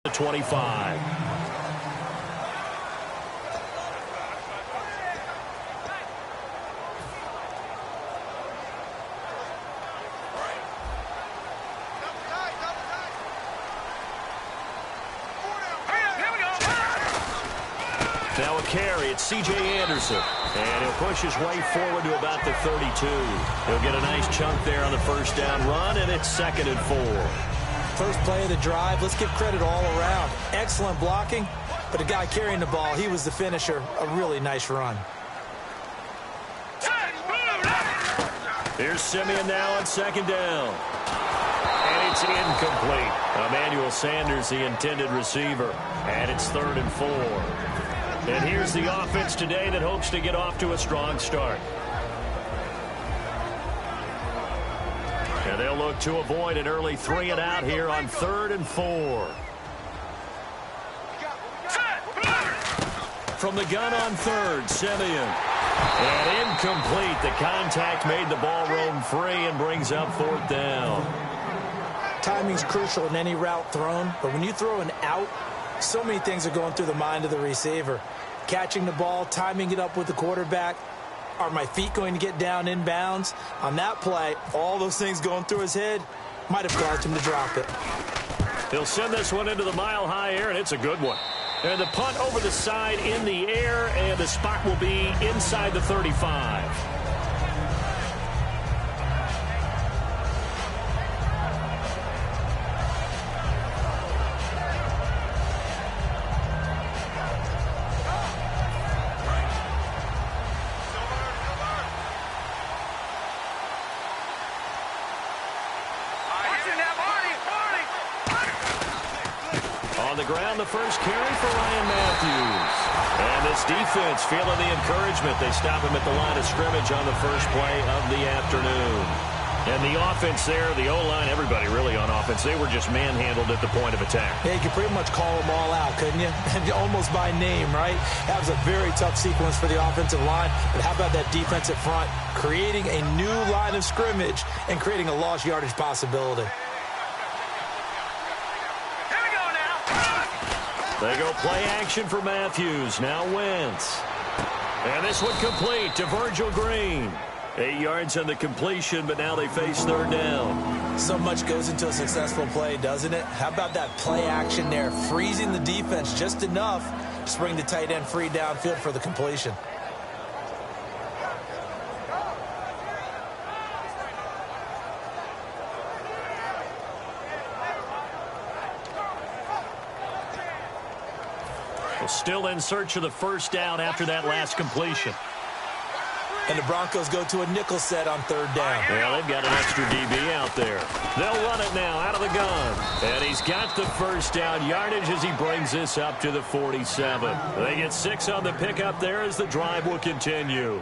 The 25. Now a carry. It's C.J. Anderson. And he'll push his way forward to about the 32. He'll get a nice chunk there on the first down run, and it's 2nd and 4. First play of the drive. Let's give credit all around. Excellent blocking, but the guy carrying the ball, he was the finisher. A really nice run. Here's Simeon now on 2nd down. And it's incomplete. Emmanuel Sanders, the intended receiver. And it's 3rd and 4. And here's the offense today that hopes to get off to a strong start. And they'll look to avoid an early 3-and-out here on 3rd and 4. From the gun on 3rd, Simeon. And incomplete. The contact made the ball roam free and brings up 4th down. Timing's crucial in any route thrown, but when you throw an out, so many things are going through the mind of the receiver. Catching the ball, timing it up with the quarterback. Are my feet going to get down inbounds? On that play, all those things going through his head might have caused him to drop it. He'll send this one into the mile-high air, and it's a good one. And the punt over the side in the air, and the spot will be inside the 35. On the ground, the first carry for Ryan Matthews. And this defense feeling the encouragement. They stop him at the line of scrimmage on the first play of the afternoon. And the offense there, the O-line, everybody really on offense, they were just manhandled at the point of attack. Yeah, you could pretty much call them all out, couldn't you? Almost by name, right? That was a very tough sequence for the offensive line. But how about that defensive front? Creating a new line of scrimmage and creating a lost yardage possibility. They go play action for Matthews. Now Wentz. And this one complete to Virgil Green. 8 yards on the completion, but now they face 3rd down. So much goes into a successful play, doesn't it? How about that play action there? Freezing the defense just enough to bring the tight end free downfield for the completion. Still in search of the first down after that last completion. And the Broncos go to a nickel set on 3rd down. Well, they've got an extra DB out there. They'll run it now out of the gun. And he's got the first down yardage as he brings this up to the 47. They get 6 on the pickup there as the drive will continue.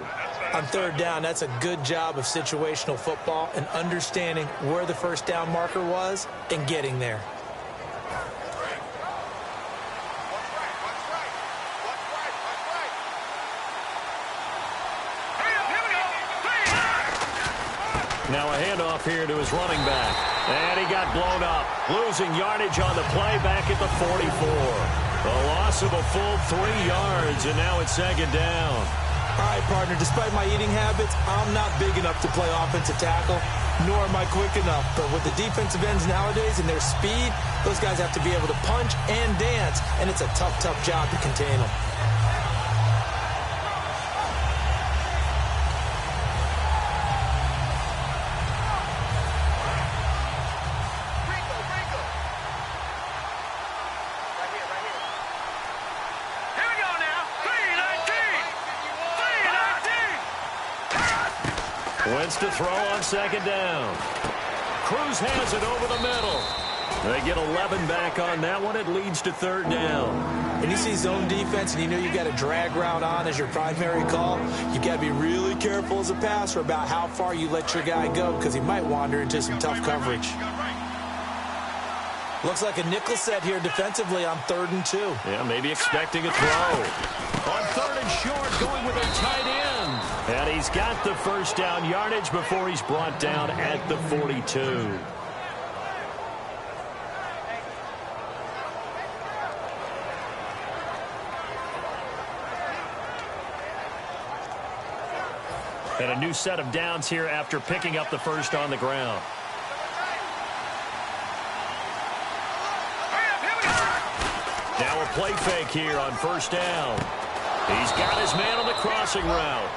On 3rd down, that's a good job of situational football and understanding where the first down marker was and getting there. Now a handoff here to his running back. And he got blown up. Losing yardage on the play back at the 44. A loss of a full 3 yards, and now it's 2nd down. All right, partner, despite my eating habits, I'm not big enough to play offensive tackle, nor am I quick enough. But with the defensive ends nowadays and their speed, those guys have to be able to punch and dance, and it's a tough, tough job to contain them. Wentz to throw on 2nd down. Cruz has it over the middle. They get 11 back on that one. It leads to 3rd down. And you see zone defense and you know you've got a drag route on as your primary call. You've got to be really careful as a passer about how far you let your guy go because he might wander into some tough coverage. Looks like a nickel set here defensively on 3rd and 2. Yeah, maybe expecting a throw. On 3rd and short, going with a tight end. And he's got the first down yardage before he's brought down at the 42. And a new set of downs here after picking up the first on the ground. Now a play fake here on first down. He's got his man on the crossing route.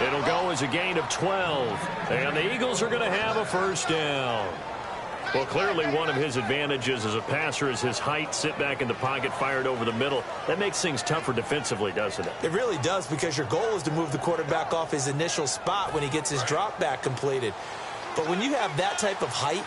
It'll go as a gain of 12. And the Eagles are going to have a first down. Well, clearly one of his advantages as a passer is his height. Sit back in the pocket, fired over the middle. That makes things tougher defensively, doesn't it? It really does, because your goal is to move the quarterback off his initial spot when he gets his drop back completed. But when you have that type of height,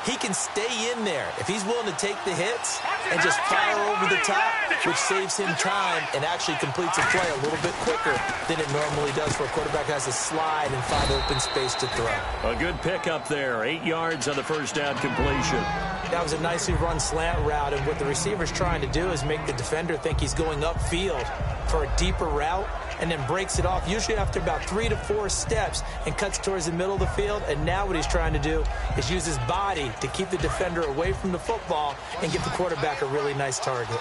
he can stay in there if he's willing to take the hits and just fire over the top, which saves him time and actually completes a play a little bit quicker than it normally does for a quarterback who has to slide and find open space to throw. A good pickup there. 8 yards on the first down completion. That was a nicely run slant route, and what the receiver's trying to do is make the defender think he's going upfield for a deeper route, and then breaks it off, usually after about 3 to 4 steps, and cuts towards the middle of the field. And now what he's trying to do is use his body to keep the defender away from the football and give the quarterback a really nice target.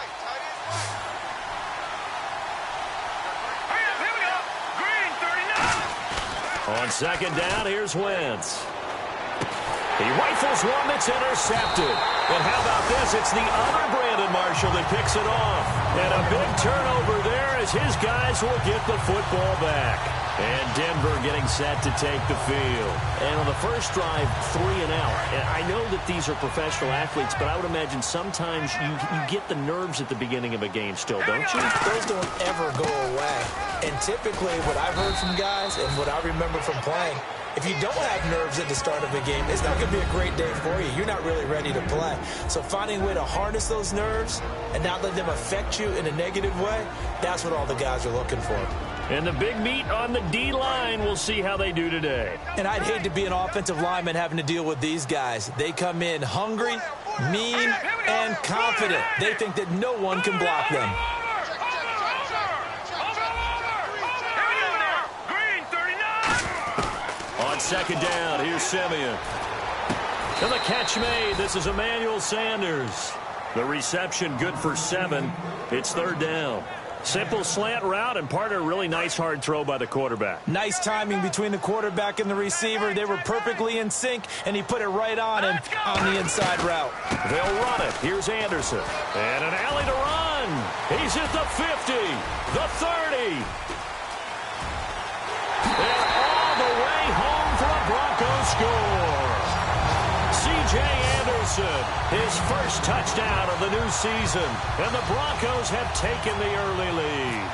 On second down, here's Wentz. He rifles one that's intercepted. And how about this? It's the other Brandon Marshall that picks it off. And a big turnover there as his guys will get the football back. And Denver getting set to take the field. And on the first drive, 3 and out. And I know that these are professional athletes, but I would imagine sometimes you get the nerves at the beginning of a game still, don't you? Those don't ever go away. And typically what I've heard from guys and what I remember from playing, if you don't have nerves at the start of a game, it's not going to be a great day for you. You're not really ready to play. So finding a way to harness those nerves and not let them affect you in a negative way, that's what all the guys are looking for. And the big meat on the D-line, we'll see how they do today. And I'd hate to be an offensive lineman having to deal with these guys. They come in hungry, mean, and confident. They think that no one can block them. On second down, here's Simeon. And the catch made. This is Emmanuel Sanders. The reception good for 7. It's third down. Simple slant route, and part of a really nice hard throw by the quarterback. Nice timing between the quarterback and the receiver. They were perfectly in sync, and he put it right on him on the inside route. They'll run it. Here's Anderson. And an alley to run. He's at the 50, the 30. And all the way home for a Broncos score. C.J. Anderson, his first touchdown of the new season, and the Broncos have taken the early lead.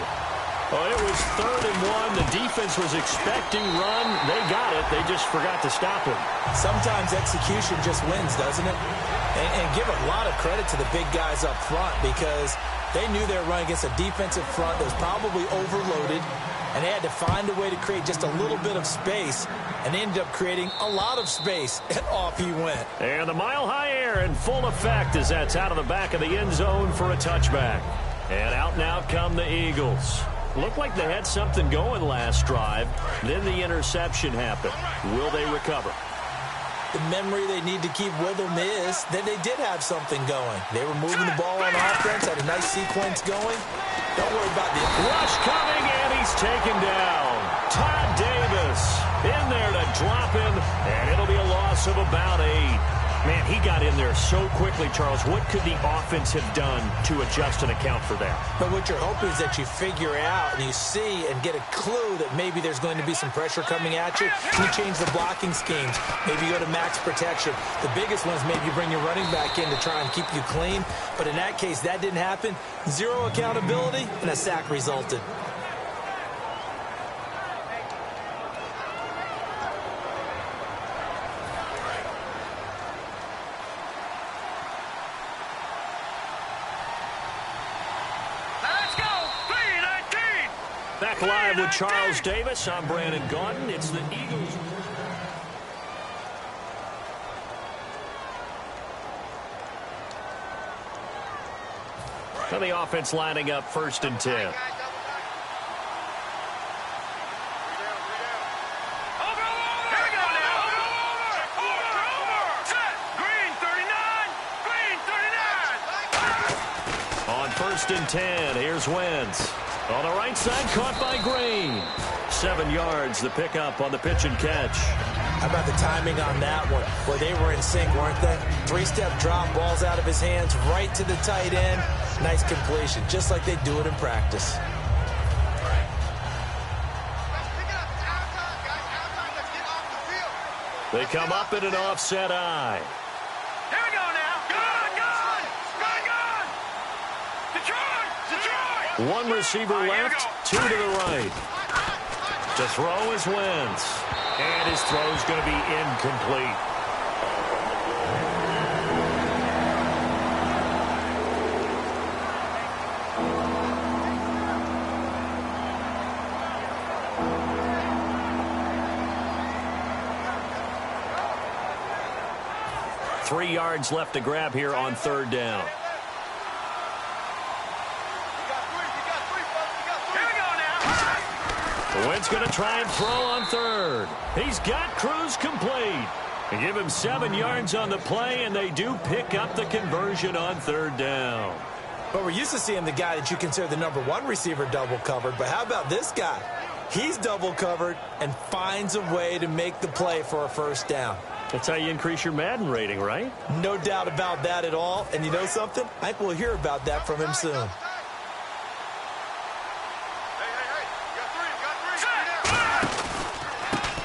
Oh, it was 3rd and 1. The defense was expecting run. They got it. They just forgot to stop him. Sometimes execution just wins, doesn't it? And give a lot of credit to the big guys up front, because they knew they were running against a defensive front that was probably overloaded, and they had to find a way to create just a little bit of space, and they ended up creating a lot of space, and off he went. And the mile-high air in full effect as that's out of the back of the end zone for a touchback. And out now come the Eagles. Looked like they had something going last drive. Then the interception happened. Will they recover? The memory they need to keep with them is that they did have something going. They were moving the ball on offense, had a nice sequence going. Don't worry about the rush coming, and he's taken down. Todd Davis in there to drop him, and it'll be a loss of about 8. Man, he got in there so quickly, Charles. What could the offense have done to adjust and account for that? But what you're hoping is that you figure out and you see and get a clue that maybe there's going to be some pressure coming at you. You change the blocking schemes. Maybe you go to max protection. The biggest one is maybe you bring your running back in to try and keep you clean. But in that case, that didn't happen. 0 accountability, and a sack resulted. Back live with Charles Davis. I'm Brandon Gaudin. It's the Eagles. And the offense lining up 1st and 10. On 1st and 10, here's Wentz. On the right side, caught by Green. 7 yards, the pickup on the pitch and catch. How about the timing on that one? Boy, they were in sync, weren't they? 3-step drop, ball's out of his hands, right to the tight end. Nice completion, just like they do it in practice. They come up in an offset eye. Here we go now. Good. Detroit. One receiver left, 2 to the right. To throw is Wentz. And his throw's going to be incomplete. Three yards left to grab here on third down. Wentz going to try and throw on third. He's got Cruz complete. They give him 7 yards on the play, and they do pick up the conversion on third down. But we're used to seeing the guy that you consider the #1 receiver double covered. But how about this guy? He's double covered and finds a way to make the play for a first down. That's how you increase your Madden rating, right? No doubt about that at all. And you know something? I think we'll hear about that from him soon.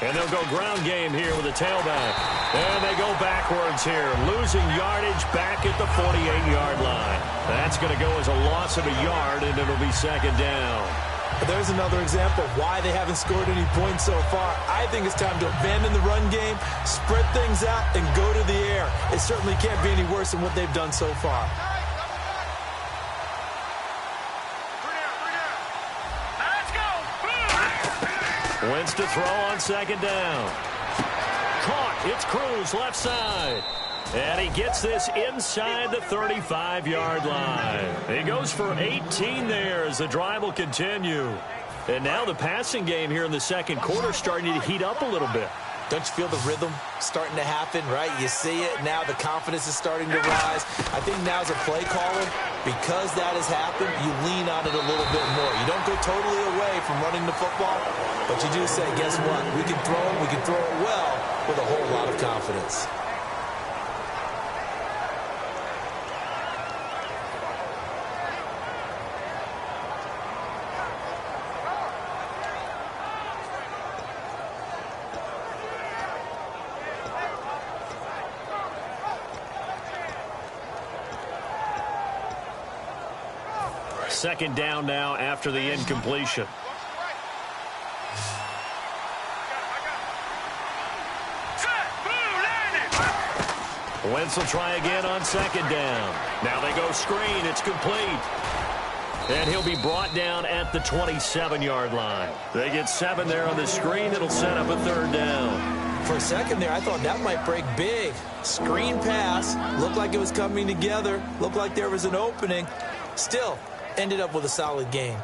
And they'll go ground game here with a tailback. And they go backwards here, losing yardage back at the 48-yard line. That's going to go as a loss of a yard, and it'll be second down. There's another example of why they haven't scored any points so far. I think it's time to abandon the run game, spread things out, and go to the air. It certainly can't be any worse than what they've done so far. Wentz to throw on second down. Caught. It's Cruz left side. And he gets this inside the 35-yard line. He goes for 18 there as the drive will continue. And now the passing game here in the second quarter starting to heat up a little bit. Don't you feel the rhythm starting to happen, right? You see it now. The confidence is starting to rise. I think now as a play caller, because that has happened, you lean on it a little bit more. You don't go totally away from running the football, but you do say, guess what? We can throw it. We can throw it well with a whole lot of confidence. Second down now after the incompletion. Wentz will try again on second down. Now they go screen. It's complete. And he'll be brought down at the 27-yard line. They get 7 there on the screen. It'll set up a third down. For a second there, I thought that might break big. Screen pass. Looked like it was coming together. Looked like there was an opening. Still, ended up with a solid game.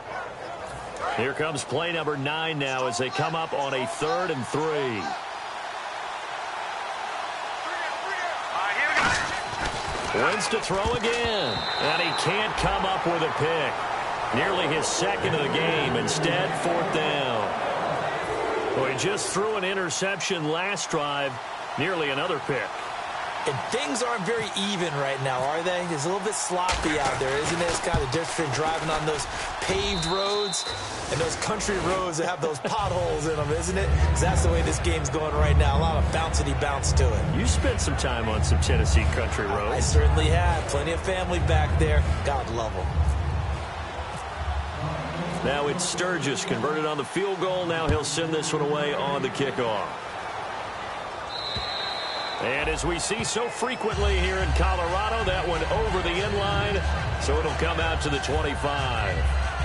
Here comes play number 9 now as they come up on a 3rd and 3. Wentz to throw again. And he can't come up with a pick. Nearly his second of the game. Instead, 4th down. Well, he just threw an interception last drive. Nearly another pick. And things aren't very even right now, are they? It's a little bit sloppy out there, isn't it? It's kind of different between driving on those paved roads and those country roads that have those potholes in them, isn't it? Because that's the way this game's going right now. A lot of bouncy bounce to it. You spent some time on some Tennessee country roads. I certainly have. Plenty of family back there. God love them. Now it's Sturgis converted on the field goal. Now he'll send this one away on the kickoff. And as we see so frequently here in Colorado, that one over the end line, so it'll come out to the 25.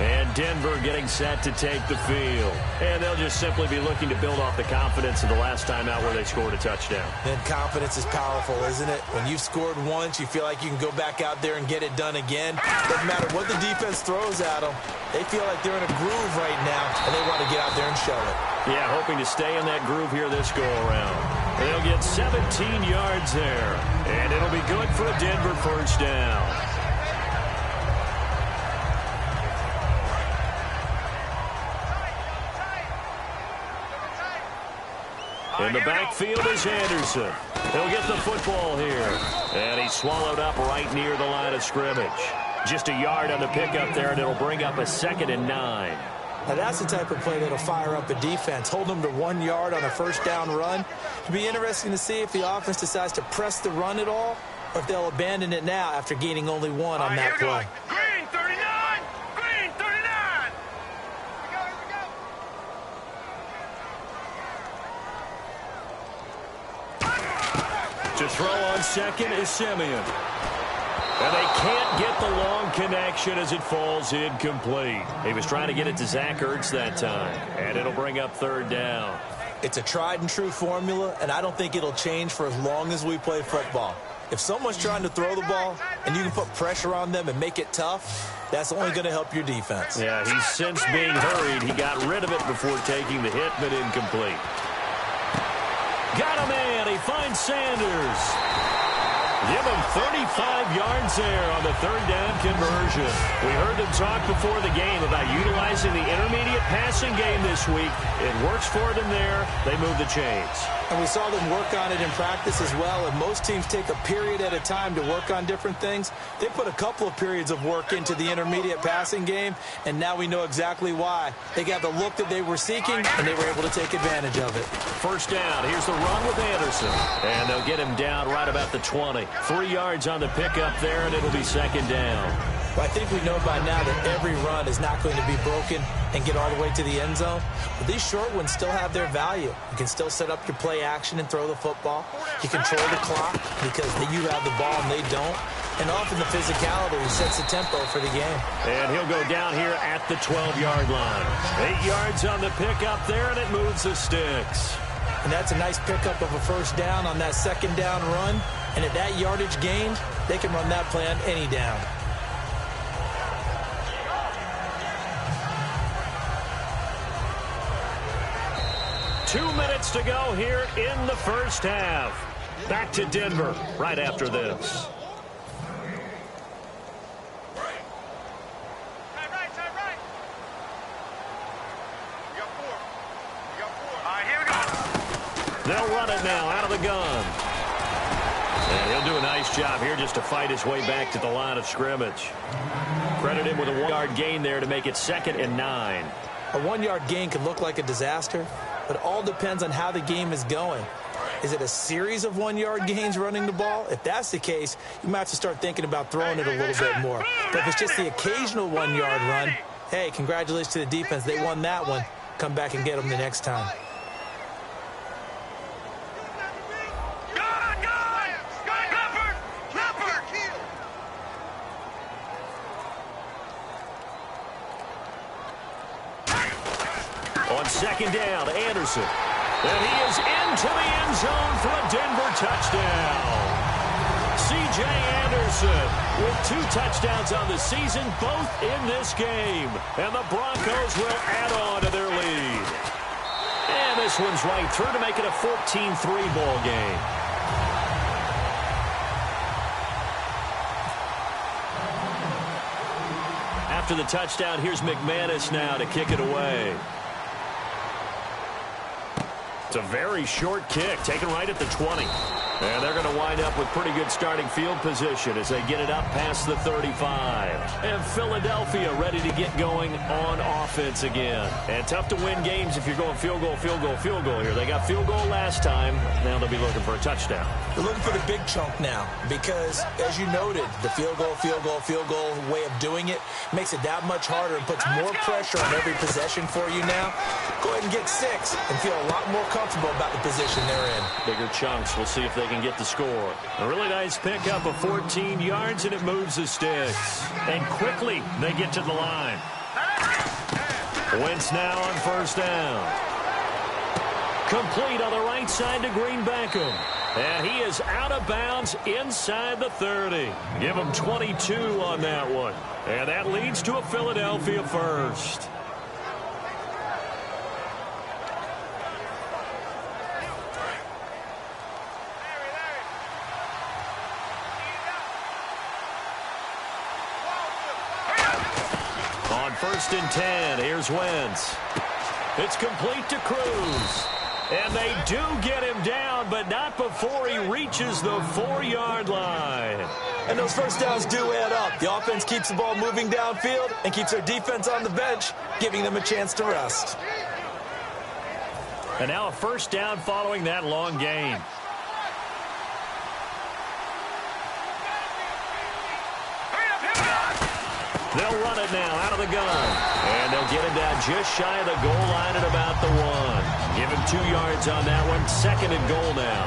And Denver getting set to take the field. And they'll just simply be looking to build off the confidence of the last time out where they scored a touchdown. And confidence is powerful, isn't it? When you've scored once, you feel like you can go back out there and get it done again. Doesn't matter what the defense throws at them. They feel like they're in a groove right now, and they want to get out there and show it. Yeah, hoping to stay in that groove here this go-around. They'll get 17 yards there, and it'll be good for a Denver first down. In the backfield is Anderson. He'll get the football here. And he's swallowed up right near the line of scrimmage. Just a yard on the pickup there, and it'll bring up a 2nd and 9. Now that's the type of play that'll fire up a defense. Hold them to 1 yard on a first down run. It'll be interesting to see if the offense decides to press the run at all, or if they'll abandon it now after gaining only 1 on that play. Green 39! Green 39! To throw on second is Simeon. And they can't get the long connection as it falls incomplete. He was trying to get it to Zach Ertz that time. And it'll bring up 3rd down. It's a tried and true formula, and I don't think it'll change for as long as we play football. If someone's trying to throw the ball and you can put pressure on them and make it tough, that's only going to help your defense. Yeah, he's since being hurried. He got rid of it before taking the hit, but incomplete. Got a man. He finds Sanders. Give him 35 yards there on the 3rd down conversion. We heard them talk before the game about utilizing the intermediate passing game this week. It works for them there. They move the chains. And we saw them work on it in practice as well. And most teams take a period at a time to work on different things. They put a couple of periods of work into the intermediate passing game, and now we know exactly why. They got the look that they were seeking, and they were able to take advantage of it. 1st down. Here's the run with Anderson. And they'll get him down right about the 20. 3 yards on the pickup there, and it'll be 2nd down. But I think we know by now that every run is not going to be broken and get all the way to the end zone. But these short ones still have their value. You can still set up your play action and throw the football. You control the clock because you have the ball and they don't. And often the physicality sets the tempo for the game. And he'll go down here at the 12-yard line. 8 yards on the pickup there, and it moves the sticks. And that's a nice pickup of a 1st down on that 2nd down run. And at that yardage gained, they can run that play on any down. Two minutes to go here in the 1st half. Back to Denver right after this. They'll run it now out of the gun. And he'll do a nice job here just to fight his way back to the line of scrimmage. Credit him with a 1-yard gain there to make it 2nd and 9. A 1-yard gain can look like a disaster, but it all depends on how the game is going. Is it a series of 1-yard gains running the ball? If that's the case, you might have to start thinking about throwing it a little bit more. But if it's just the occasional 1-yard run, hey, congratulations to the defense. They won that one. Come back and get them the next time. On 2nd down, Anderson. And he is into the end zone for a Denver touchdown. C.J. Anderson with 2 touchdowns on the season, both in this game. And the Broncos will add on to their lead. And this one's right through to make it a 14-3 ball game. After the touchdown, here's McManus now to kick it away. It's a very short kick, taken right at the 20. And they're going to wind up with pretty good starting field position as they get it up past the 35. And Philadelphia ready to get going on offense again. And tough to win games if you're going field goal, field goal, field goal here. They got field goal last time. Now they'll be looking for a touchdown. They're looking for the big chunk now because, as you noted, the field goal way of doing it makes it that much harder and puts more pressure on every possession for you now. Go ahead and get 6 and feel a lot more comfortable about the position they're in. Bigger chunks. We'll see if they can get the score. A really nice pickup of 14 yards, and it moves the sticks. And quickly, they get to the line. Wentz now on 1st down. Complete on the right side to Green Beckham. And he is out of bounds inside the 30. Give him 22 on that one. And that leads to a Philadelphia first. On 1st and 10, here's Wentz. It's complete to Cruz. And they do get him down, but not before he reaches the 4-yard line. And those first downs do add up. The offense keeps the ball moving downfield and keeps their defense on the bench, giving them a chance to rest. And now a first down following that long gain. They'll run it now out of the gun. And they'll get him down just shy of the goal line at about the 1. Give him 2 yards on that one. 2nd and goal now.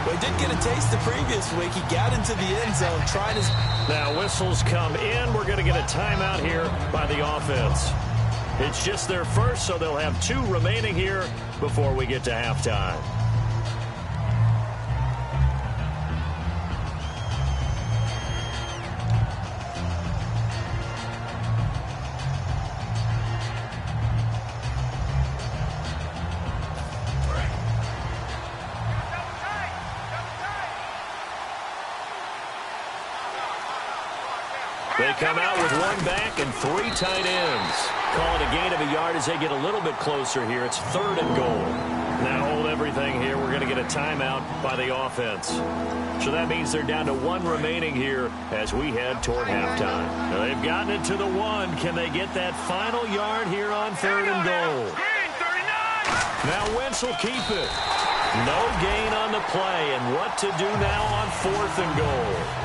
Well, he did get a taste the previous week. He got into the end zone trying his... Now whistles come in. We're going to get a timeout here by the offense. It's just their first, so they'll have 2 remaining here before we get to halftime. They come out with 1 back and 3 tight ends. Call it a gain of a yard as they get a little bit closer here. It's 3rd and goal. Now hold everything here. We're going to get a timeout by the offense. So that means they're down to 1 remaining here as we head toward halftime. Now they've gotten it to the 1. Can they get that final yard here on 3rd and goal? Now Wentz will keep it. No gain on the play. And what to do now on 4th and goal?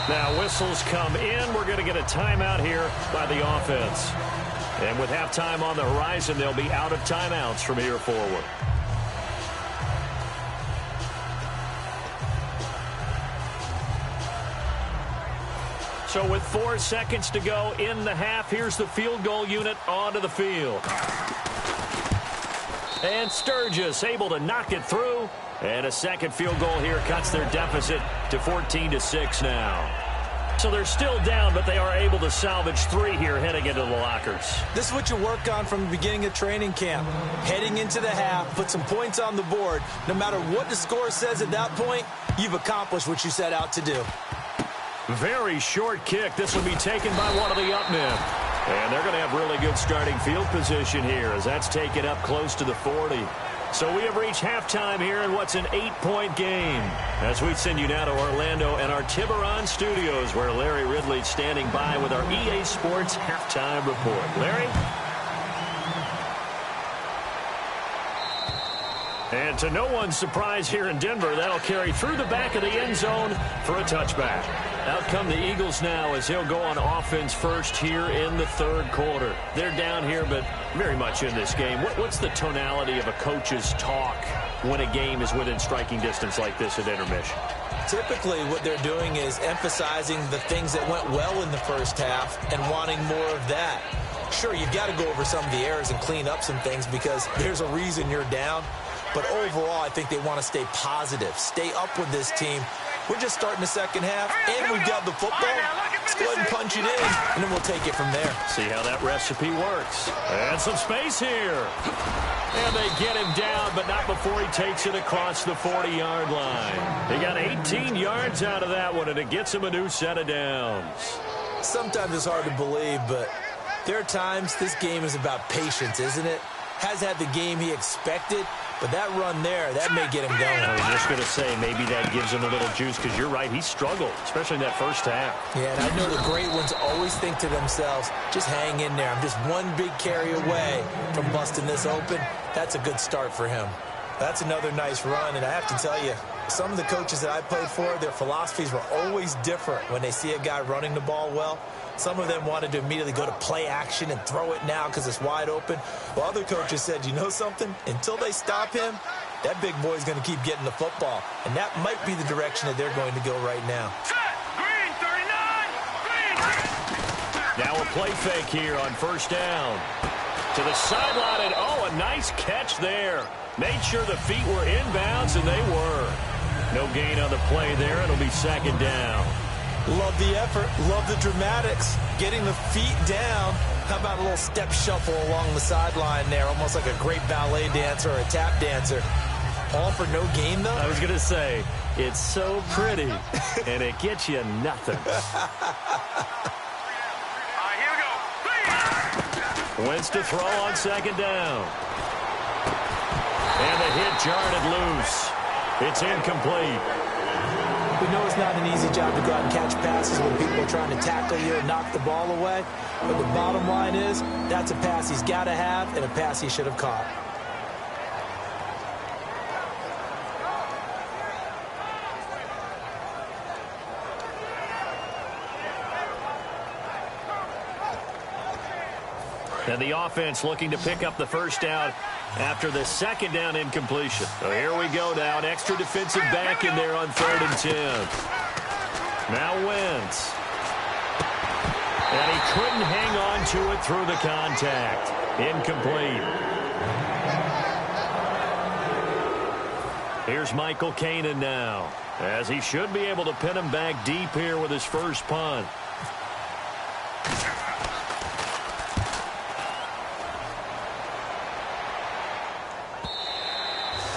Now whistles come in. We're going to get a timeout here by the offense. And with halftime on the horizon, they'll be out of timeouts from here forward. So with 4 seconds to go in the half, here's the field goal unit onto the field. And Sturgis able to knock it through. And a second field goal here cuts their deficit to 14-6 now. So they're still down, but they are able to salvage 3 here heading into the lockers. This is what you work on from the beginning of training camp. Heading into the half, put some points on the board. No matter what the score says at that point, you've accomplished what you set out to do. Very short kick. This will be taken by one of the up men. And they're going to have really good starting field position here as that's taken up close to the 40. So we have reached halftime here in what's an 8-point game. As we send you now to Orlando and our Tiburon studios where Larry Ridley's standing by with our EA Sports halftime report. Larry? And to no one's surprise here in Denver, that'll carry through the back of the end zone for a touchback. Out come the Eagles now as they'll go on offense first here in the 3rd quarter. They're down here, but very much in this game. What's the tonality of a coach's talk when a game is within striking distance like this at intermission? Typically, what they're doing is emphasizing the things that went well in the first half and wanting more of that. Sure, you've got to go over some of the errors and clean up some things because there's a reason you're down. But overall, I think they want to stay positive, stay up with this team. We're just starting the second half, and we've got the football. Let's go ahead and punch it in, and then we'll take it from there. See how that recipe works. And some space here. And they get him down, but not before he takes it across the 40-yard line. He got 18 yards out of that one, and it gets him a new set of downs. Sometimes it's hard to believe, but there are times this game is about patience, isn't it? Has had the game he expected, but that run there, that may get him going. I was just going to say, maybe that gives him a little juice, because you're right, he struggled, especially in that first half. Yeah, and I know the great ones always think to themselves, just hang in there. I'm just one big carry away from busting this open. That's a good start for him. That's another nice run, and I have to tell you, some of the coaches that I played for, their philosophies were always different when they see a guy running the ball well. Some of them wanted to immediately go to play action and throw it now because it's wide open. While other coaches said, you know something? Until they stop him, that big boy's going to keep getting the football. And that might be the direction that they're going to go right now. Green, 39, green. Now a play fake here on first down. To the sideline, and a nice catch there. Made sure the feet were inbounds, and they were. No gain on the play there. It'll be second down. Love the effort. Love the dramatics. Getting the feet down. How about a little step shuffle along the sideline there? Almost like a great ballet dancer or a tap dancer. All for no gain, though? I was going to say, it's so pretty, and it gets you nothing. Here we go. Wentz to throw on second down. And the hit jarred it loose. It's incomplete. We know it's not an easy job to go out and catch passes when people are trying to tackle you and knock the ball away. But the bottom line is, that's a pass he's got to have and a pass he should have caught. And the offense looking to pick up the first down after the second down incompletion. So here we go now. An extra defensive back in there on 3rd and 10. Now Wentz. And he couldn't hang on to it through the contact. Incomplete. Here's Michael Kanan now, as he should be able to pin him back deep here with his first punt.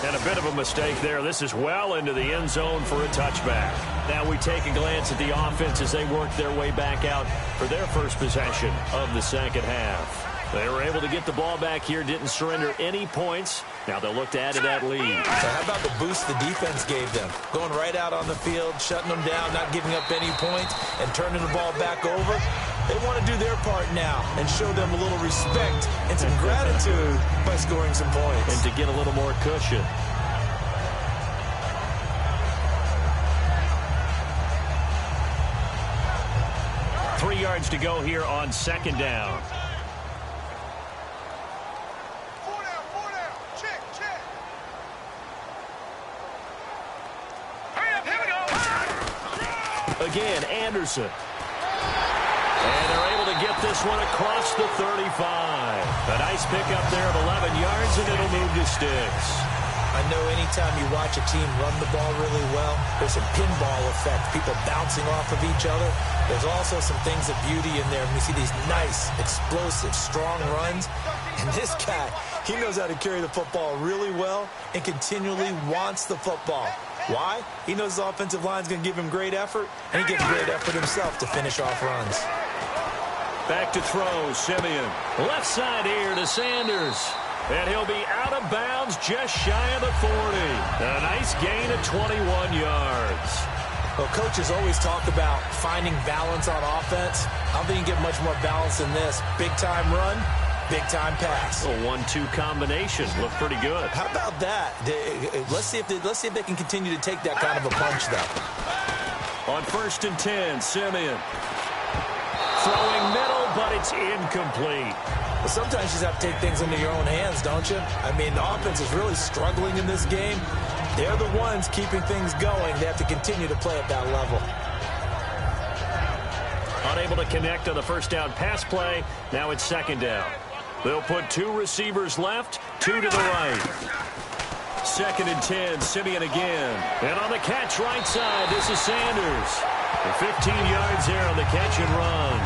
And a bit of a mistake there. This is well into the end zone for a touchback. Now we take a glance at the offense as they work their way back out for their first possession of the second half. They were able to get the ball back here, didn't surrender any points. Now they'll look to add to that lead. So how about the boost the defense gave them? Going right out on the field, shutting them down, not giving up any points, and turning the ball back over. They want to do their part now and show them a little respect and some gratitude by scoring some points. And to get a little more cushion. Three yards to go here on second down. Four down. Check. Hurry up, here we go. Again, Anderson. And they're able to get this one across the 35. A nice pickup there of 11 yards, and it'll move to sticks. I know anytime you watch a team run the ball really well, there's some pinball effect, people bouncing off of each other. There's also some things of beauty in there. We see these nice, explosive, strong runs. And this guy, he knows how to carry the football really well and continually wants the football. Why? He knows his offensive line's going to give him great effort, and he gives great effort himself to finish off runs. Back to throw, Simeon. Left side here to Sanders. And he'll be out of bounds just shy of the 40. A nice gain of 21 yards. Well, coaches always talk about finding balance on offense. I don't think you can get much more balance than this. Big-time run, big-time pass. A 1-2 combination. Looked pretty good. How about that? Let's see if they can continue to take that kind of a punch, though. On 1st and 10, Simeon. Throwing middle, but it's incomplete. Well, sometimes you just have to take things into your own hands, don't you? I mean, the offense is really struggling in this game. They're the ones keeping things going. They have to continue to play at that level. Unable to connect on the first down pass play. Now it's second down. They'll put 2 receivers left, 2 to the right. 2nd and 10, Simeon again. And on the catch right side, this is Sanders. 15 yards there on the catch and run.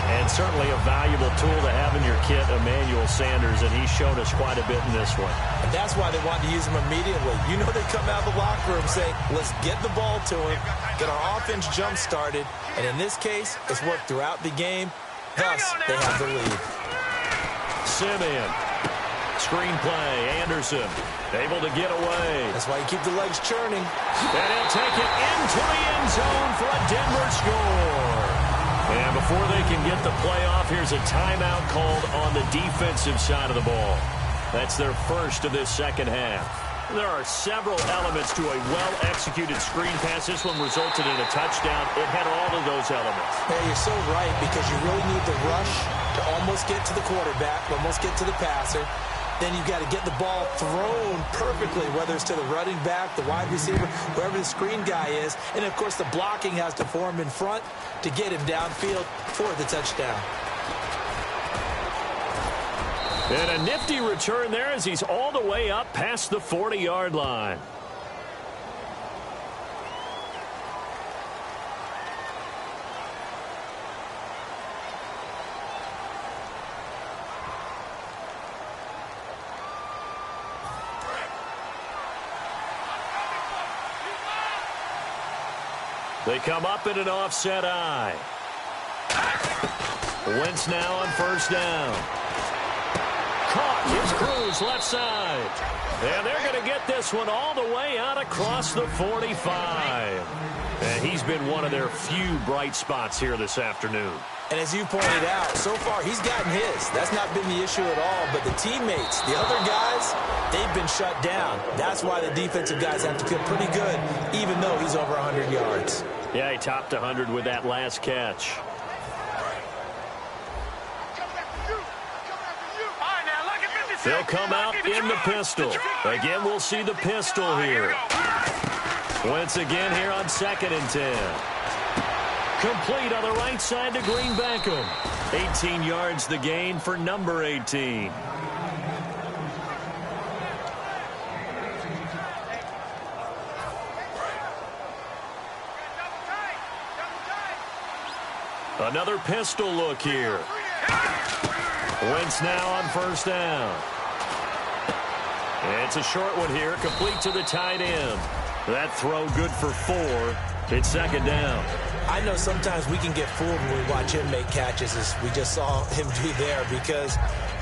And certainly a valuable tool to have in your kit, Emmanuel Sanders, and he's shown us quite a bit in this one. And that's why they want to use him immediately. You know they come out of the locker room saying, let's get the ball to him, get our offense jump-started, and in this case, it's worked throughout the game. Thus, they have the lead. Simeon. Screen play, Anderson. Able to get away. That's why you keep the legs churning. And he'll take it into the end zone for a Denver score. And before they can get the play off, here's a timeout called on the defensive side of the ball. That's their first of this second half. There are several elements to a well-executed screen pass. This one resulted in a touchdown. It had all of those elements. Yeah, you're so right, because you really need the rush to almost get to the quarterback, almost get to the passer. Then you've got to get the ball thrown perfectly, whether it's to the running back, the wide receiver, wherever the screen guy is. And, of course, the blocking has to form in front to get him downfield for the touchdown. And a nifty return there as he's all the way up past the 40-yard line. They come up in an offset eye. Wentz now on first down. Caught. It's Cruz left side. And they're going to get this one all the way out across the 45. And he's been one of their few bright spots here this afternoon. And as you pointed out, so far he's gotten his. That's not been the issue at all. But the teammates, the other guys, they've been shut down. That's why the defensive guys have to feel pretty good, even though he's over 100 yards. Yeah, he topped 100 with that last catch. They'll come out in the pistol. Again, we'll see the pistol here. Once again here on 2nd and 10. Complete on the right side to Greenbackham. 18 yards the gain for number 18. Another pistol look here. Wentz now on 1st down. It's a short one here, complete to the tight end. That throw good for 4. It's 2nd down. I know sometimes we can get fooled when we watch him make catches, as we just saw him do there, because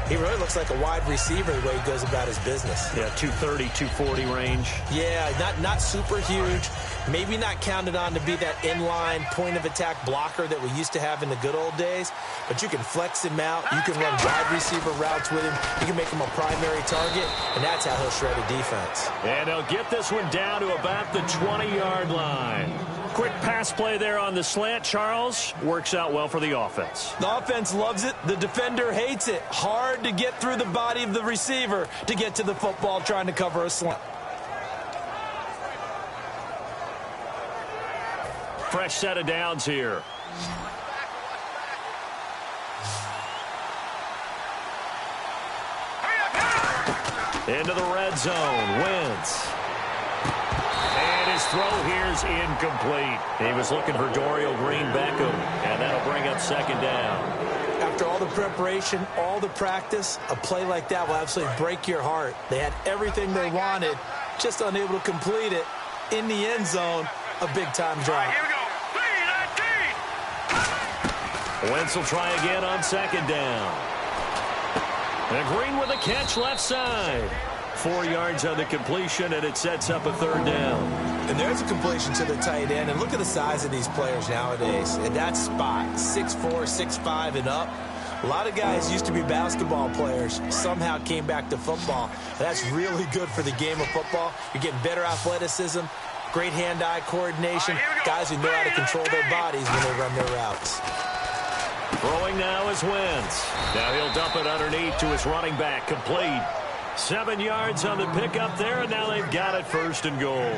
he really looks like a wide receiver the way he goes about his business. Yeah, 230, 240 range. Yeah, not super huge. Maybe not counted on to be that inline point-of-attack blocker that we used to have in the good old days, but you can flex him out. You can run wide receiver routes with him. You can make him a primary target, and that's how he'll shred a defense. And he'll get this one down to about the 20-yard line. Quick pass play there on the slant, Charles. Works out well for the offense. The offense loves it. The defender hates it. Hard to get through the body of the receiver to get to the football trying to cover a slant. Fresh set of downs here. Into the red zone. Wentz. And his throw here's incomplete. He was looking for Dorial Greenbackham, and that'll bring up 2nd down. After all the preparation, all the practice, a play like that will absolutely break your heart. They had everything they wanted, just unable to complete it. In the end zone, a big-time drop. Here we go. Wentz will try again on 2nd down. And Green with a catch left side. 4 yards on the completion, and it sets up a 3rd down. And there's a completion to the tight end. And look at the size of these players nowadays. And that spot, 6'4", 6'5", and up. A lot of guys used to be basketball players, somehow came back to football. And that's really good for the game of football. You're getting better athleticism, great hand-eye coordination, guys who know how to control their bodies when they run their routes. Throwing now is Wentz. Now he'll dump it underneath to his running back. Complete. 7 yards on the pickup there, and now they've got it 1st and goal.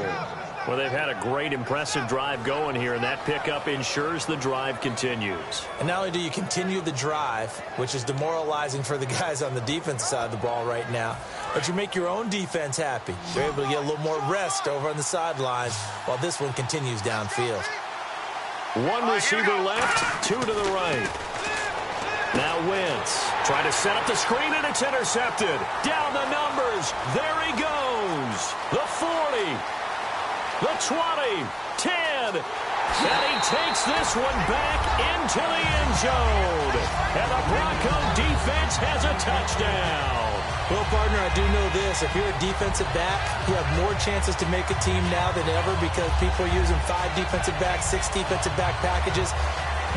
Well, they've had a great, impressive drive going here, and that pickup ensures the drive continues. And not only do you continue the drive, which is demoralizing for the guys on the defensive side of the ball right now, but you make your own defense happy. They're able to get a little more rest over on the sidelines while this one continues downfield. 1 receiver left, 2 to the right. Now Wentz trying to set up the screen, and it's intercepted. Down the numbers. There he goes. The 40, the 20, 10. And he takes this one back into the end zone. And the Bronco defense has a touchdown. Well, partner, I do know this. If you're a defensive back, you have more chances to make a team now than ever because people are using 5 defensive backs, 6 defensive back packages.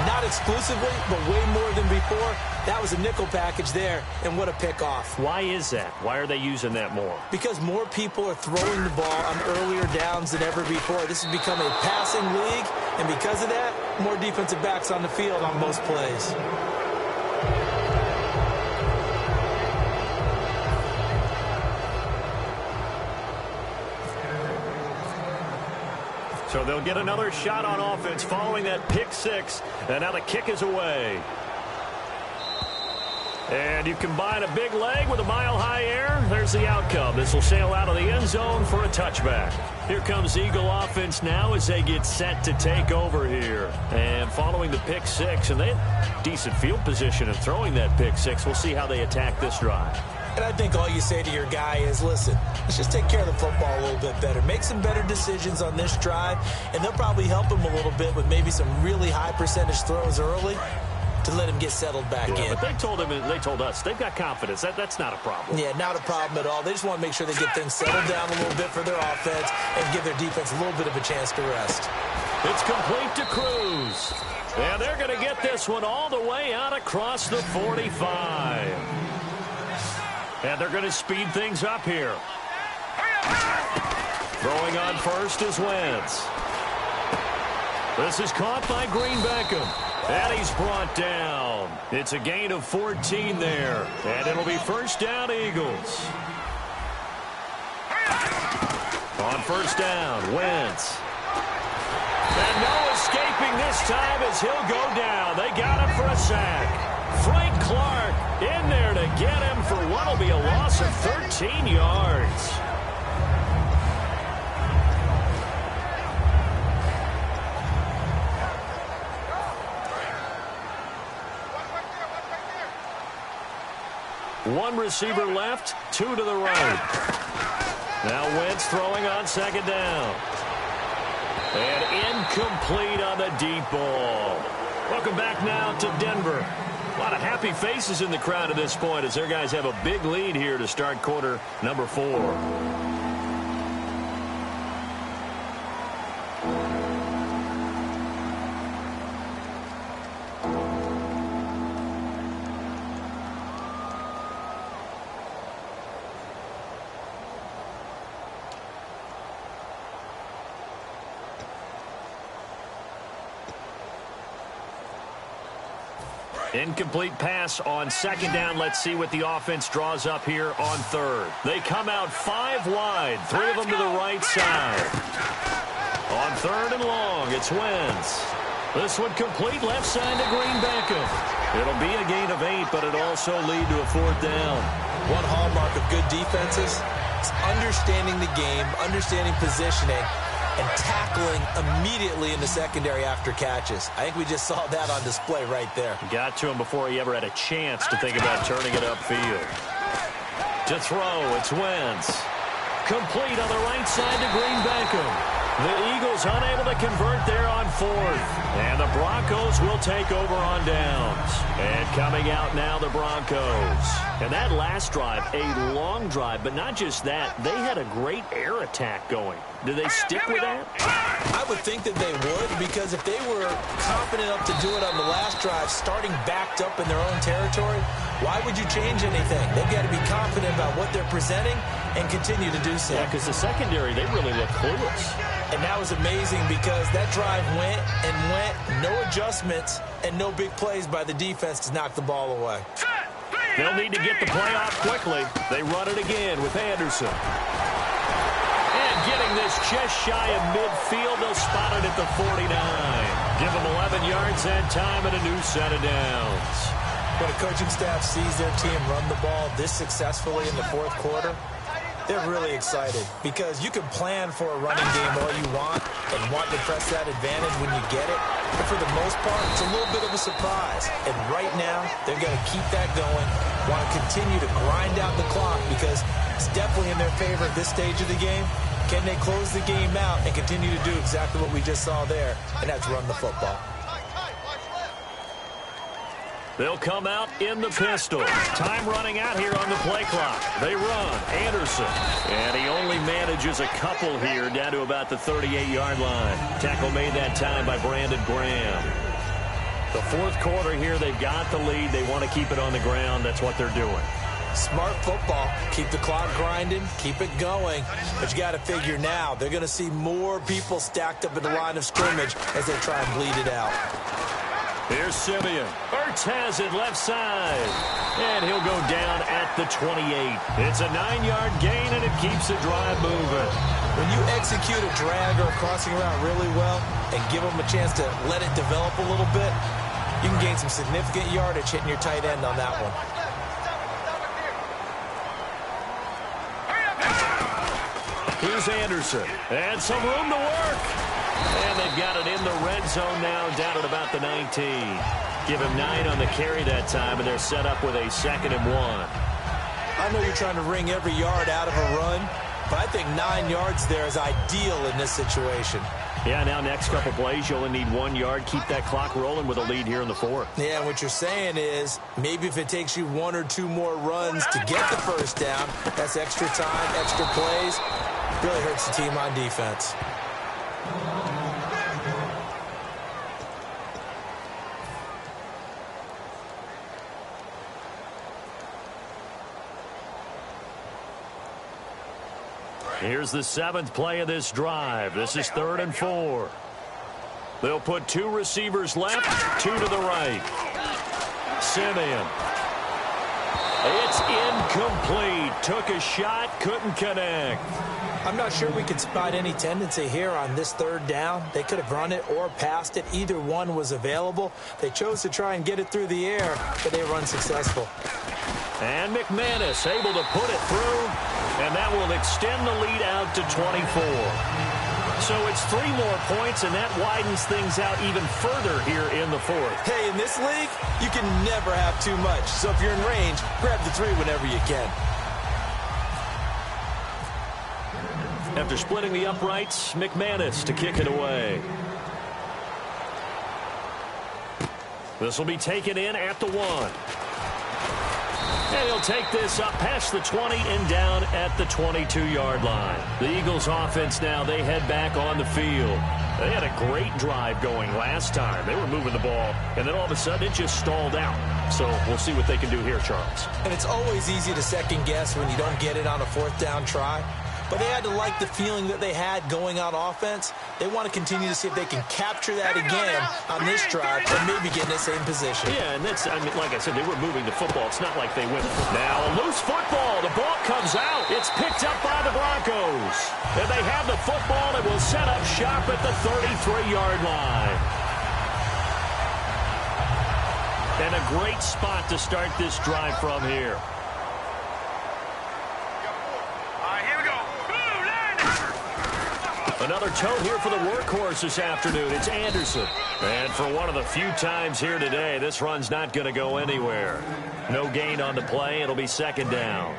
Not exclusively, but way more than before. That was a nickel package there, and what a pickoff. Why is that? Why are they using that more? Because more people are throwing the ball on earlier downs than ever before. This has become a passing league, and because of that, more defensive backs on the field on most plays. So they'll get another shot on offense following that pick 6. And now the kick is away. And you combine a big leg with a mile-high air. There's the outcome. This will sail out of the end zone for a touchback. Here comes Eagle offense now as they get set to take over here. And following the pick 6, and they had decent field position of throwing that pick 6. We'll see how they attack this drive. And I think all you say to your guy is, listen, let's just take care of the football a little bit better. Make some better decisions on this drive, and they'll probably help him a little bit with maybe some really high percentage throws early. to let him get settled back in. But they told us they've got confidence. That's not a problem. Yeah, not a problem at all. They just want to make sure they get things settled down a little bit for their offense and give their defense a little bit of a chance to rest. It's complete to Cruz. And they're going to get this one all the way out across the 45. And they're going to speed things up here. Throwing on first is Wentz. This is caught by Green Beckham. And he's brought down. It's a gain of 14 there. And it'll be first down, Eagles. On first down, Wentz. And no escaping this time as he'll go down. They got him for a sack. Frank Clark in there to get him for what will be a loss of 13 yards. One receiver left, two to the right. Now Wentz throwing on second down. And incomplete on the deep ball. Welcome back now to Denver. A lot of happy faces in the crowd at this point as their guys have a big lead here to start quarter number 4. Incomplete pass on second down. Let's see what the offense draws up here on third. They come out 5 wide, 3 of them to the right side. On third and long, it's Wentz. This one complete left side to Green Beckham. It'll be a gain of 8, but it'll also lead to a 4th down. One hallmark of good defenses is understanding the game, understanding positioning, and tackling immediately in the secondary after catches. I think we just saw that on display right there. Got to him before he ever had a chance to think about turning it upfield. To throw, it's Wentz. Complete on the right side to Green Beckham. The Eagles unable to convert there on 4th. And the Broncos will take over on downs. And coming out now, the Broncos. And that last drive, a long drive, but not just that. They had a great air attack going. Do they stick with that? I would think that they would, because if they were confident enough to do it on the last drive, starting backed up in their own territory, why would you change anything? They've got to be confident about what they're presenting and continue to do so. Yeah, because the secondary, they really look clueless. And that was amazing because that drive went and went, no adjustments, and no big plays by the defense to knock the ball away. They'll need to get the play off quickly. They run it again with Anderson. And getting this just shy of midfield, they'll spot it at the 49. Give them 11 yards that time and a new set of downs. When a coaching staff sees their team run the ball this successfully in the 4th quarter, they're really excited because you can plan for a running game all you want and want to press that advantage when you get it. But for the most part, it's a little bit of a surprise. And right now, they're going to keep that going, want to continue to grind out the clock because it's definitely in their favor at this stage of the game. Can they close the game out and continue to do exactly what we just saw there, and that's run the football. They'll come out in the pistol. Time running out here on the play clock. They run. Anderson. And he only manages a couple here down to about the 38-yard line. Tackle made that time by Brandon Graham. The 4th quarter here, they've got the lead. They want to keep it on the ground. That's what they're doing. Smart football. Keep the clock grinding. Keep it going. But you got to figure now, they're going to see more people stacked up in the line of scrimmage as they try and bleed it out. Here's Simeon. Ertz has it left side. And he'll go down at the 28. It's a 9-yard gain, and it keeps the drive moving. When you execute a drag or a crossing route really well and give them a chance to let it develop a little bit, you can gain some significant yardage hitting your tight end on that one. Here's Anderson. And some room to work. And they've got it in the red zone now, down at about the 19. Give him 9 on the carry that time, and they're set up with a 2nd and 1. I know you're trying to wring every yard out of a run, but I think 9 yards there is ideal in this situation. Yeah, now next couple plays, you only need 1 yard. Keep that clock rolling with a lead here in the fourth. Yeah, what you're saying is maybe if it takes you 1 or 2 more runs to get the first down, that's extra time, extra plays. Really hurts the team on defense. Here's the 7th play of this drive. This is 3rd and 4. They'll put 2 receivers left, 2 to the right. Simeon. It's incomplete. Took a shot, couldn't connect. I'm not sure we could spot any tendency here on this 3rd down. They could have run it or passed it. Either one was available. They chose to try and get it through the air, but they were unsuccessful. And McManus able to put it through, and that will extend the lead out to 24. So it's 3 more points, and that widens things out even further here in the 4th. Hey, in this league, you can never have too much. So if you're in range, grab the 3 whenever you can. After splitting the uprights, McManus to kick it away. This will be taken in at the 1. And he'll take this up past the 20 and down at the 22-yard line. The Eagles offense now, they head back on the field. They had a great drive going last time. They were moving the ball, and then all of a sudden it just stalled out. So we'll see what they can do here, Charles. And it's always easy to second guess when you don't get it on a 4th down try. But they had to like the feeling that they had going on offense. They want to continue to see if they can capture that again on this drive and maybe get in the same position. Yeah, and that's, I mean, like I said, they were moving the football. It's not like they went. Now, a loose football. The ball comes out. It's picked up by the Broncos. And they have the football and will set up shop at the 33-yard line. And a great spot to start this drive from here. Another toe here for the workhorse this afternoon. It's Anderson. And for one of the few times here today, this run's not going to go anywhere. No gain on the play. It'll be 2nd down.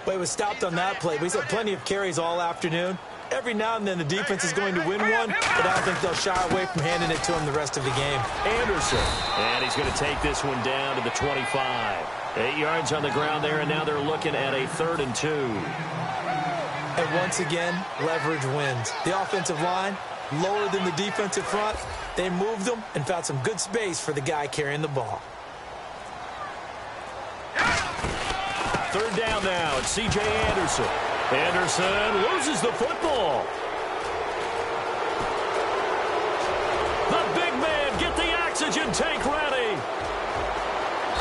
Well, he was stopped on that play, but he's had plenty of carries all afternoon. Every now and then the defense is going to win one, but I don't think they'll shy away from handing it to him the rest of the game. Anderson. And he's going to take this one down to the 25. 8 yards on the ground there, and now they're looking at a 3rd and 2. And once again, leverage wins. The offensive line, lower than the defensive front. They moved them and found some good space for the guy carrying the ball. 3rd down now. It's C.J. Anderson. Anderson loses the football. The big man, get the oxygen tank ready.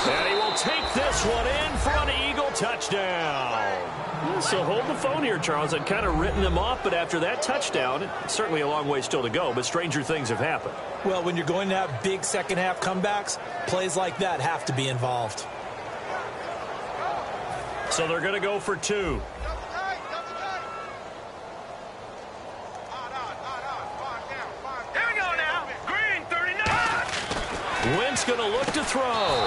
And he will take this one in for an Eagle touchdown. So hold the phone here, Charles. I'd kind of written them off, but after that touchdown, it's certainly a long way still to go, but stranger things have happened. Well, when you're going to have big second-half comebacks, plays like that have to be involved. So they're going to go for 2. Here we go now. Green 39. Wentz going to look to throw.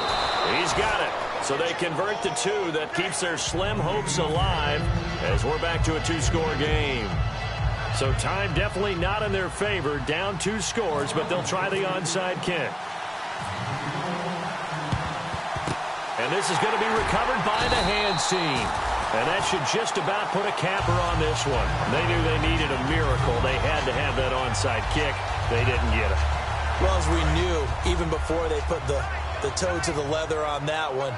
He's got it. So they convert to 2. That keeps their slim hopes alive as we're back to a 2-score game. So time definitely not in their favor. Down 2 scores, but they'll try the onside kick. And this is going to be recovered by the hands team. And that should just about put a capper on this one. They knew they needed a miracle. They had to have that onside kick. They didn't get it. Well, as we knew, even before they put the toe to the leather on that one,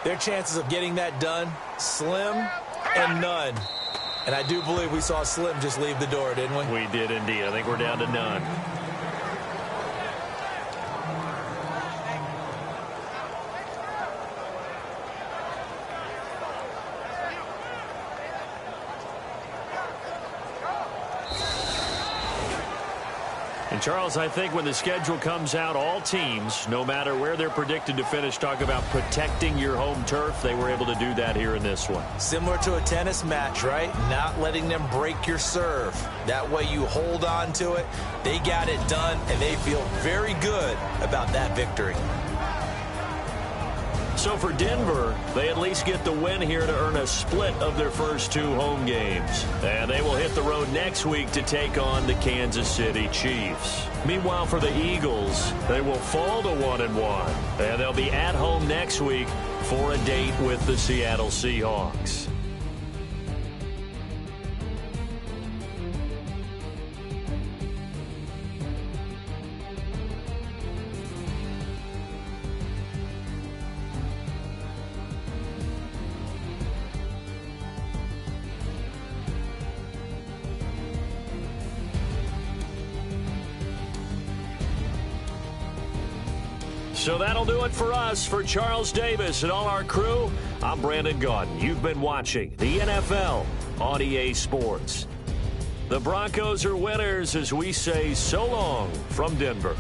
their chances of getting that done, slim and none. And I do believe we saw Slim just leave the door, didn't we? We did indeed. I think we're down to none. And Charles, I think when the schedule comes out, all teams, no matter where they're predicted to finish, talk about protecting your home turf. They were able to do that here in this one. Similar to a tennis match, right? Not letting them break your serve. That way you hold on to it. They got it done, and they feel very good about that victory. So for Denver, they at least get the win here to earn a split of their first 2 home games. And they will hit the road next week to take on the Kansas City Chiefs. Meanwhile, for the Eagles, they will fall to 1-1. And they'll be at home next week for a date with the Seattle Seahawks. So that'll do it for us. For Charles Davis and all our crew, I'm Brandon Gaudin. You've been watching the NFL on EA Sports. The Broncos are winners as we say so long from Denver.